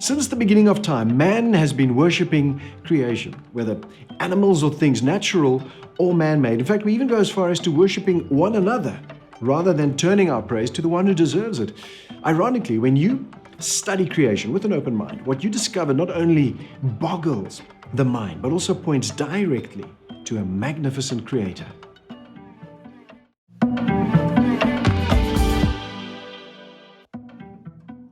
Since the beginning of time, man has been worshipping creation, whether animals or things, natural or man-made. In fact, we even go as far as to worshipping one another, rather than turning our praise to the one who deserves it. Ironically, when you study creation with an open mind, what you discover not only boggles the mind, but also points directly to a magnificent creator.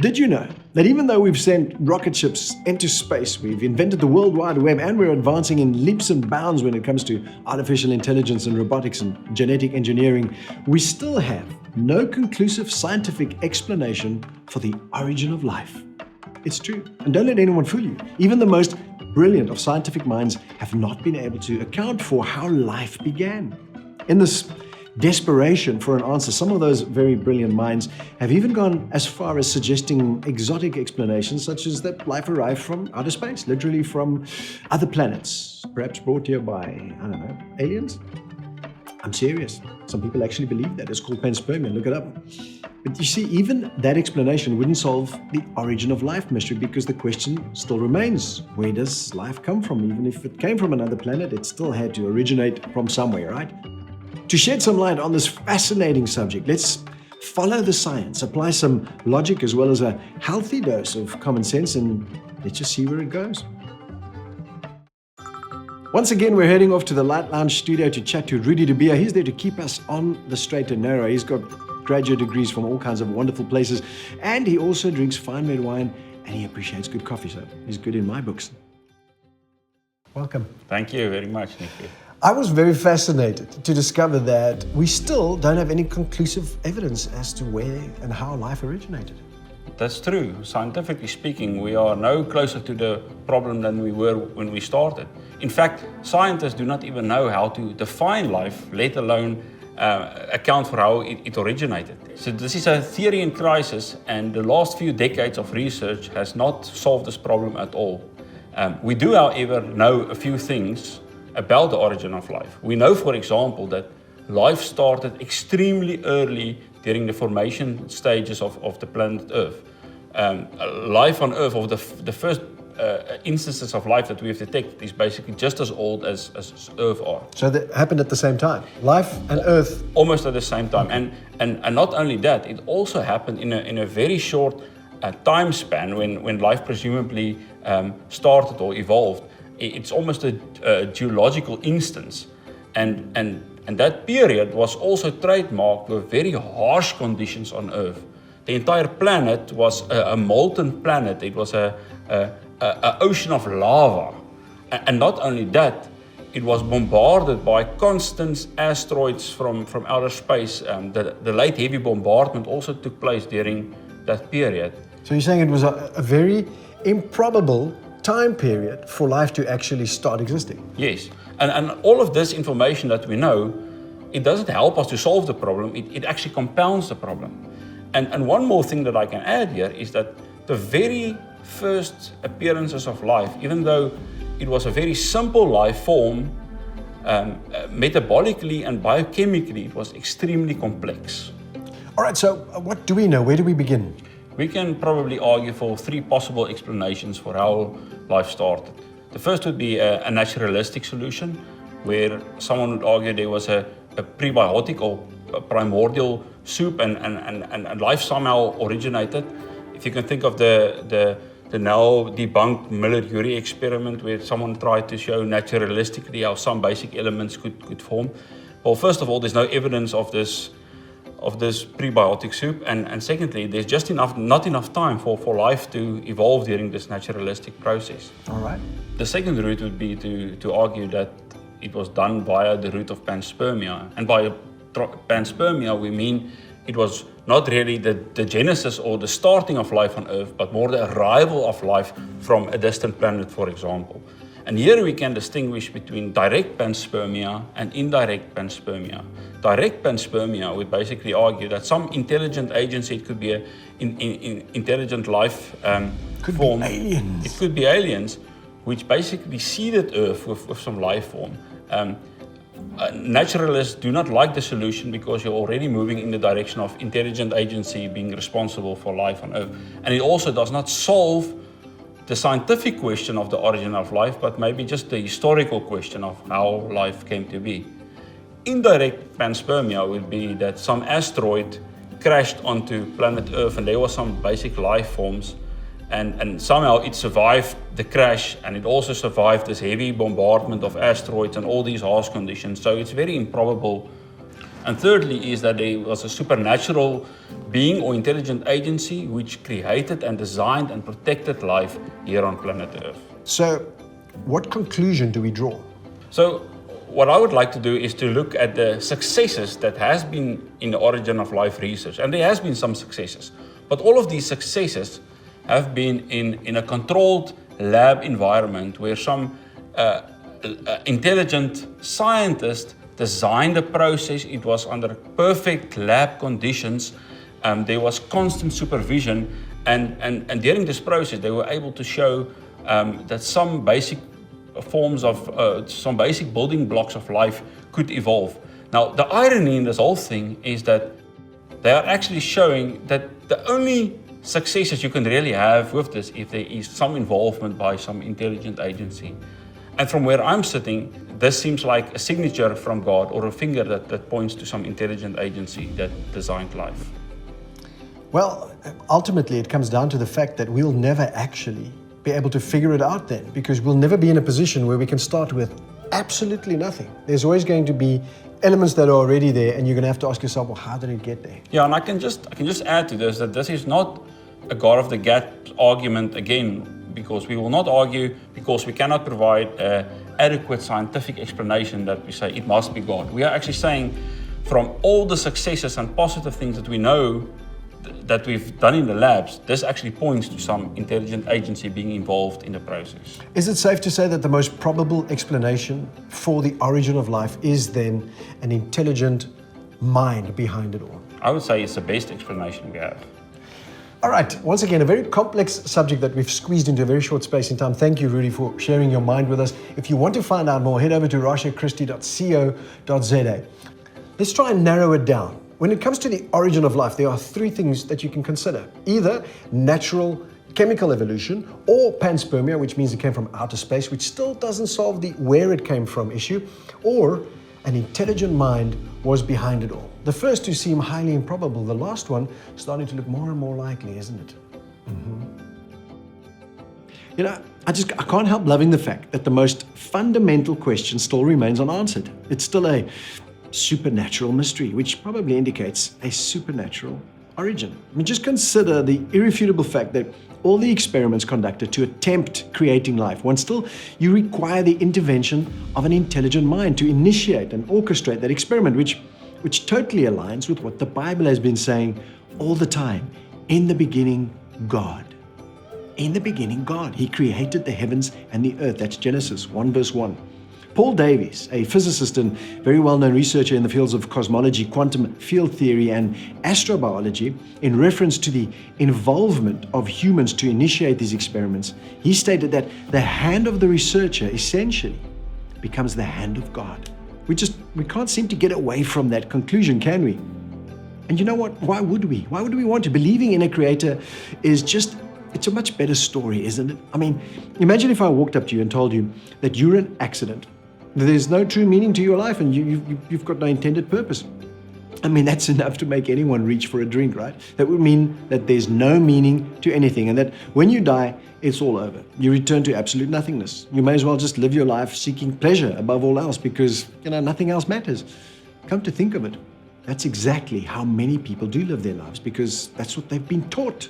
Did you know that even though we've sent rocket ships into space, we've invented the World Wide Web, and we're advancing in leaps and bounds when it comes to artificial intelligence and robotics and genetic engineering, we still have no conclusive scientific explanation for the origin of life? It's true. And don't let anyone fool you. Even the most brilliant of scientific minds have not been able to account for how life began. In this desperation for an answer, some of those very brilliant minds have even gone as far as suggesting exotic explanations, such as that life arrived from outer space, literally from other planets, perhaps brought here by, I don't know, aliens? I'm serious. Some people actually believe that. It's called panspermia. Look it up. But you see, even that explanation wouldn't solve the origin of life mystery, because the question still remains. Where does life come from? Even if it came from another planet, it still had to originate from somewhere, right? To shed some light on this fascinating subject, let's follow the science, apply some logic as well as a healthy dose of common sense, and let's just see where it goes. Once again, we're heading off to the Light Lounge studio to chat to Rudy de Beer. He's there to keep us on the straight and narrow. He's got graduate degrees from all kinds of wonderful places, and he also drinks fine red wine, and he appreciates good coffee, so he's good in my books. Welcome. Thank you very much, Nicky. I was very fascinated to discover that we still don't have any conclusive evidence as to where and how life originated. That's true. Scientifically speaking, we are no closer to the problem than we were when we started. In fact, scientists do not even know how to define life, let alone account for how it originated. So this is a theory in crisis, and the last few decades of research has not solved this problem at all. We do, however, know a few things about the origin of life. We know, for example, that life started extremely early during the formation stages of the planet Earth. Life on Earth, or the first instances of life that we've detected, is basically just as old as Earth are. So that happened at the same time, life and Earth? Almost at the same time. And not only that, it also happened in a very short time span when life presumably started or evolved. It's almost a geological instance, and that period was also trademarked with very harsh conditions on Earth. The entire planet was a molten planet. It was a ocean of lava, and not only that, it was bombarded by constant asteroids from outer space. The late heavy bombardment also took place during that period. So you're saying it was a very improbable time period for life to actually start existing? Yes, and all of this information that we know, it doesn't help us to solve the problem, it actually compounds the problem. And one more thing that I can add here is that the very first appearances of life, even though it was a very simple life form, metabolically and biochemically, it was extremely complex. All right, so what do we know? Where do we begin? We can probably argue for three possible explanations for how life started. The first would be a naturalistic solution, where someone would argue there was a prebiotic or a primordial soup and life somehow originated. If you can think of the now debunked Miller-Urey experiment, where someone tried to show naturalistically how some basic elements could form. Well, first of all, there's no evidence of this prebiotic soup, and secondly, there's just not enough time for life to evolve during this naturalistic process. All right. The second route would be to argue that it was done via the route of panspermia, and by panspermia we mean it was not really the genesis or the starting of life on Earth, but more the arrival of life from a distant planet, for example. And here we can distinguish between direct panspermia and indirect panspermia. Direct panspermia would basically argue that some intelligent agency, it could be an intelligent life form. Be aliens. It could be aliens, which basically seeded Earth with some life form. Naturalists do not like the solution because you're already moving in the direction of intelligent agency being responsible for life on Earth. And it also does not solve the scientific question of the origin of life, but maybe just the historical question of how life came to be. Indirect panspermia would be that some asteroid crashed onto planet Earth and there were some basic life forms, and somehow it survived the crash, and it also survived this heavy bombardment of asteroids and all these harsh conditions. So it's very improbable. And thirdly is that there was a supernatural being or intelligent agency which created and designed and protected life here on planet Earth. So, what conclusion do we draw? So what I would like to do is to look at the successes that has been in the origin of life research. And there has been some successes, but all of these successes have been in a controlled lab environment where some intelligent scientist designed the process. It was under perfect lab conditions. There was constant supervision, and during this process they were able to show that some basic forms of some basic building blocks of life could evolve. Now the irony in this whole thing is that they are actually showing that the only successes you can really have with this if there is some involvement by some intelligent agency. And from where I'm sitting, this seems like a signature from God, or a finger that points to some intelligent agency that designed life. Well, ultimately it comes down to the fact that we'll never actually be able to figure it out then, because we'll never be in a position where we can start with absolutely nothing. There's always going to be elements that are already there, and you're going to have to ask yourself, well, how did it get there? Yeah, and I can just add to this that this is not a God of the gaps argument again, because we will not argue because we cannot provide an adequate scientific explanation that we say it must be God. We are actually saying from all the successes and positive things that we know that we've done in the labs, this actually points to some intelligent agency being involved in the process. Is it safe to say that the most probable explanation for the origin of life is then an intelligent mind behind it all? I would say it's the best explanation we have. All right, once again, a very complex subject that we've squeezed into a very short space in time. Thank you, Rudy, for sharing your mind with us. If you want to find out more, head over to rashachristi.co.za. Let's try and narrow it down. When it comes to the origin of life, there are three things that you can consider. Either natural chemical evolution, or panspermia, which means it came from outer space, which still doesn't solve the where it came from issue, or an intelligent mind was behind it all. The first two seem highly improbable. The last one starting to look more and more likely, isn't it? You know, I can't help loving the fact that the most fundamental question still remains unanswered. It's still a supernatural mystery, which probably indicates a supernatural origin. I mean, just consider the irrefutable fact that all the experiments conducted to attempt creating life, once still you require the intervention of an intelligent mind to initiate and orchestrate that experiment, which totally aligns with what the Bible has been saying all the time. In the beginning, God. In the beginning, God. He created the heavens and the earth. That's Genesis 1 verse 1. Paul Davies, a physicist and very well-known researcher in the fields of cosmology, quantum field theory, and astrobiology, in reference to the involvement of humans to initiate these experiments, he stated that the hand of the researcher essentially becomes the hand of God. We can't seem to get away from that conclusion, can we? And you know what? Why would we? Why would we want to? Believing in a creator is it's a much better story, isn't it? I mean, imagine if I walked up to you and told you that you're an accident. There's no true meaning to your life, and you've got no intended purpose. I mean, that's enough to make anyone reach for a drink, right? That would mean that there's no meaning to anything, and that when you die, it's all over. You return to absolute nothingness. You may as well just live your life seeking pleasure above all else, because, nothing else matters. Come to think of it, that's exactly how many people do live their lives, because that's what they've been taught.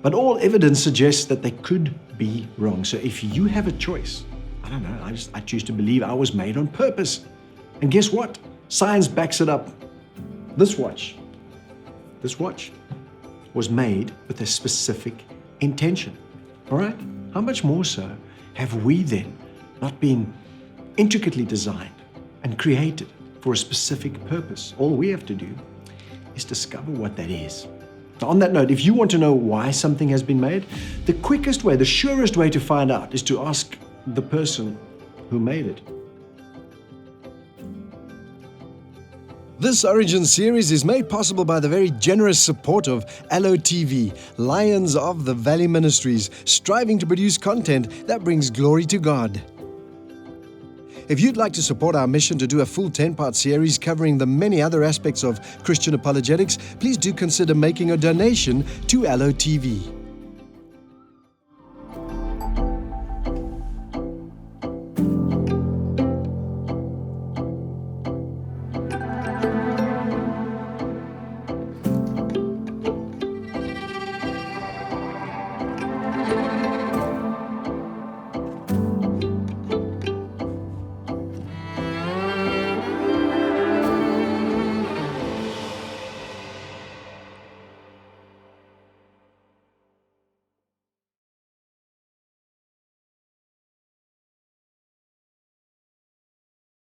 But all evidence suggests that they could be wrong. So if you have a choice, I don't know, I choose to believe I was made on purpose. And guess what? Science backs it up. This watch was made with a specific intention. All right? How much more so have we then not been intricately designed and created for a specific purpose? All we have to do is discover what that is. Now, on that note, if you want to know why something has been made, the quickest way, the surest way to find out is to ask the person who made it. This Origin series is made possible by the very generous support of ep03, Lions of the Valley Ministries, striving to produce content that brings glory to God. If you'd like to support our mission to do a full 10-part series covering the many other aspects of Christian apologetics, please do consider making a donation to ep03.